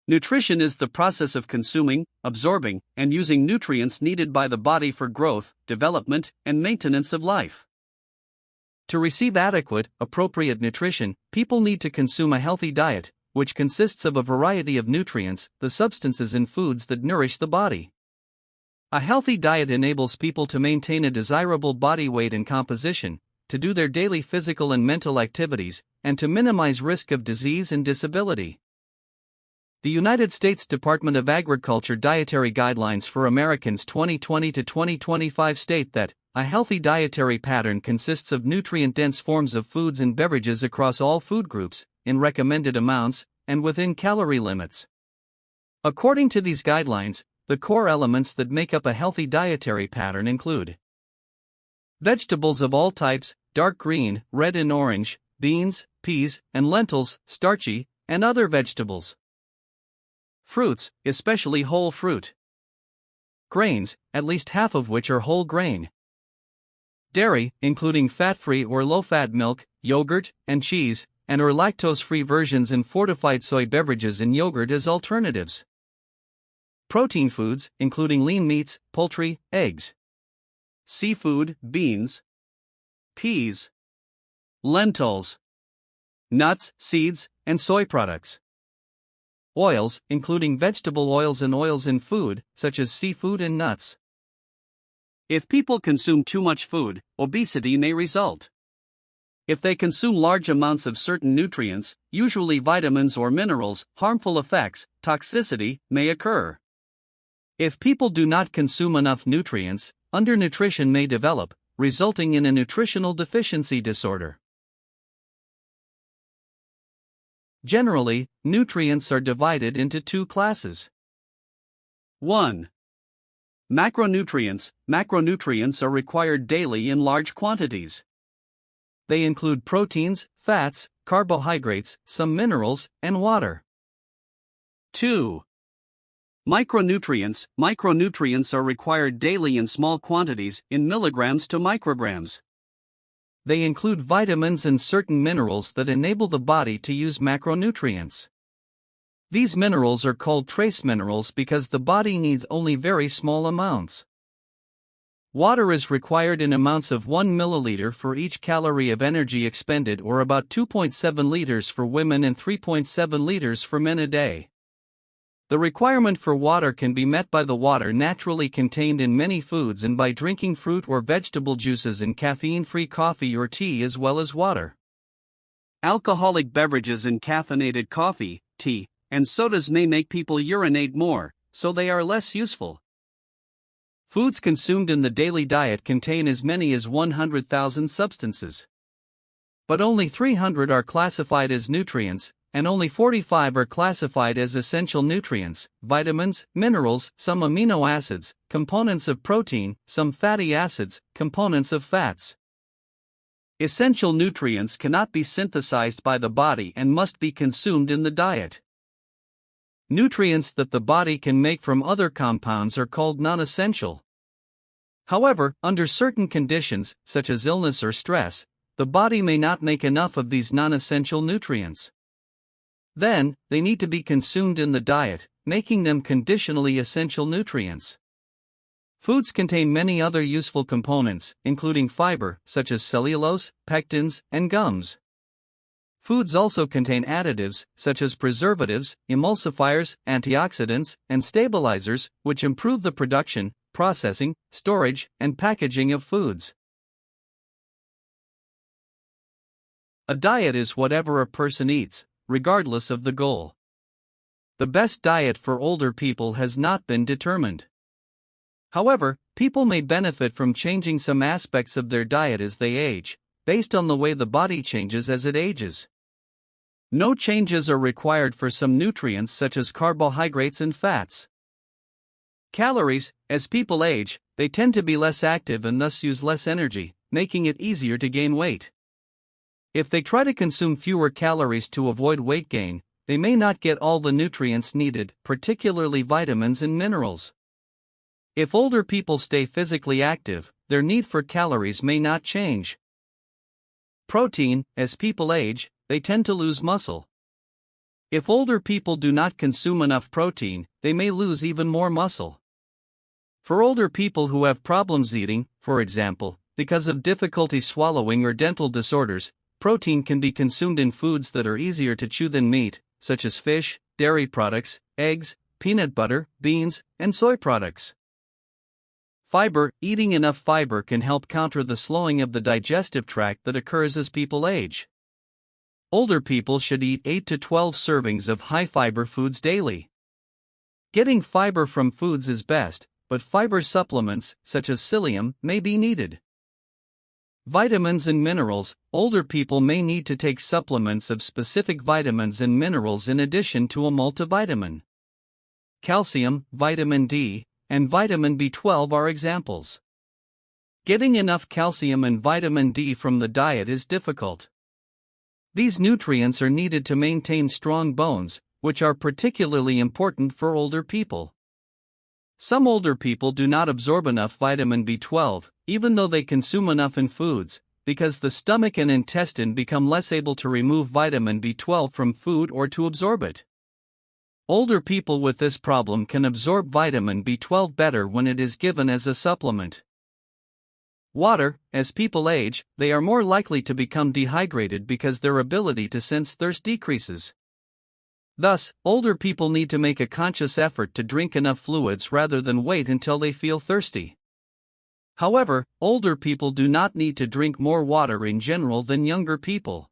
Nutrition is the process of consuming, absorbing, and using nutrients needed by the body for growth, development, and maintenance of life. To receive adequate, appropriate nutrition, people need to consume a healthy diet, which consists of a variety of nutrients, the substances in foods that nourish the body. A healthy diet enables people to maintain a desirable body weight and composition, to do their daily physical and mental activities, and to minimize risk of disease and disability. The United States Department of Agriculture Dietary Guidelines for Americans 2020 to 2025 state that a healthy dietary pattern consists of nutrient-dense forms of foods and beverages across all food groups, in recommended amounts, and within calorie limits. According to these guidelines, the core elements that make up a healthy dietary pattern include vegetables of all types, dark green, red and orange, beans, peas, and lentils, starchy, and other vegetables. Fruits, especially whole fruit. Grains, at least half of which are whole grain. Dairy, including fat-free or low-fat milk, yogurt, and cheese, and or lactose-free versions and fortified soy beverages and yogurt as alternatives. Protein foods, including lean meats, poultry, eggs. Seafood, beans, peas, lentils, nuts, seeds, and soy products. Oils, including vegetable oils and oils in food, such as seafood and nuts. If people consume too much food, obesity may result. If they consume large amounts of certain nutrients, usually vitamins or minerals, harmful effects, toxicity, may occur. If people do not consume enough nutrients, undernutrition may develop, resulting in a nutritional deficiency disorder. Generally, nutrients are divided into two classes. 1. Macronutrients. Macronutrients are required daily in large quantities. They include proteins, fats, carbohydrates, some minerals, and water. 2. Micronutrients. Micronutrients are required daily in small quantities, in milligrams to micrograms. They include vitamins and certain minerals that enable the body to use macronutrients. These minerals are called trace minerals because the body needs only very small amounts. Water is required in amounts of 1 milliliter for each calorie of energy expended, or about 2.7 liters for women and 3.7 liters for men a day. The requirement for water can be met by the water naturally contained in many foods and by drinking fruit or vegetable juices and caffeine-free coffee or tea as well as water. Alcoholic beverages and caffeinated coffee, tea, and sodas may make people urinate more, so they are less useful. Foods consumed in the daily diet contain as many as 100,000 substances. But only 300 are classified as nutrients, and only 45 are classified as essential nutrients, vitamins, minerals, some amino acids, components of protein, some fatty acids, components of fats. Essential nutrients cannot be synthesized by the body and must be consumed in the diet. Nutrients that the body can make from other compounds are called non-essential. However, under certain conditions, such as illness or stress, the body may not make enough of these non-essential nutrients. Then, they need to be consumed in the diet, making them conditionally essential nutrients. Foods contain many other useful components, including fiber, such as cellulose, pectins, and gums. Foods also contain additives, such as preservatives, emulsifiers, antioxidants, and stabilizers, which improve the production, processing, storage, and packaging of foods. A diet is whatever a person eats, regardless of the goal. The best diet for older people has not been determined. However, people may benefit from changing some aspects of their diet as they age, based on the way the body changes as it ages. No changes are required for some nutrients such as carbohydrates and fats. Calories. As people age, they tend to be less active and thus use less energy, making it easier to gain weight. If they try to consume fewer calories to avoid weight gain, they may not get all the nutrients needed, particularly vitamins and minerals. If older people stay physically active, their need for calories may not change. Protein. As people age, they tend to lose muscle. If older people do not consume enough protein, they may lose even more muscle. For older people who have problems eating, for example, because of difficulty swallowing or dental disorders, protein can be consumed in foods that are easier to chew than meat, such as fish, dairy products, eggs, peanut butter, beans, and soy products. Fiber. Eating enough fiber can help counter the slowing of the digestive tract that occurs as people age. Older people should eat 8 to 12 servings of high-fiber foods daily. Getting fiber from foods is best, but fiber supplements, such as psyllium, may be needed. Vitamins and minerals. Older people may need to take supplements of specific vitamins and minerals in addition to a multivitamin. Calcium, vitamin D, and vitamin B12 are examples. Getting enough calcium and vitamin D from the diet is difficult. These nutrients are needed to maintain strong bones, which are particularly important for older people. Some older people do not absorb enough vitamin B12, even though they consume enough in foods, because the stomach and intestine become less able to remove vitamin B12 from food or to absorb it. Older people with this problem can absorb vitamin B12 better when it is given as a supplement. Water. As people age, they are more likely to become dehydrated because their ability to sense thirst decreases. Thus, older people need to make a conscious effort to drink enough fluids rather than wait until they feel thirsty. However, older people do not need to drink more water in general than younger people.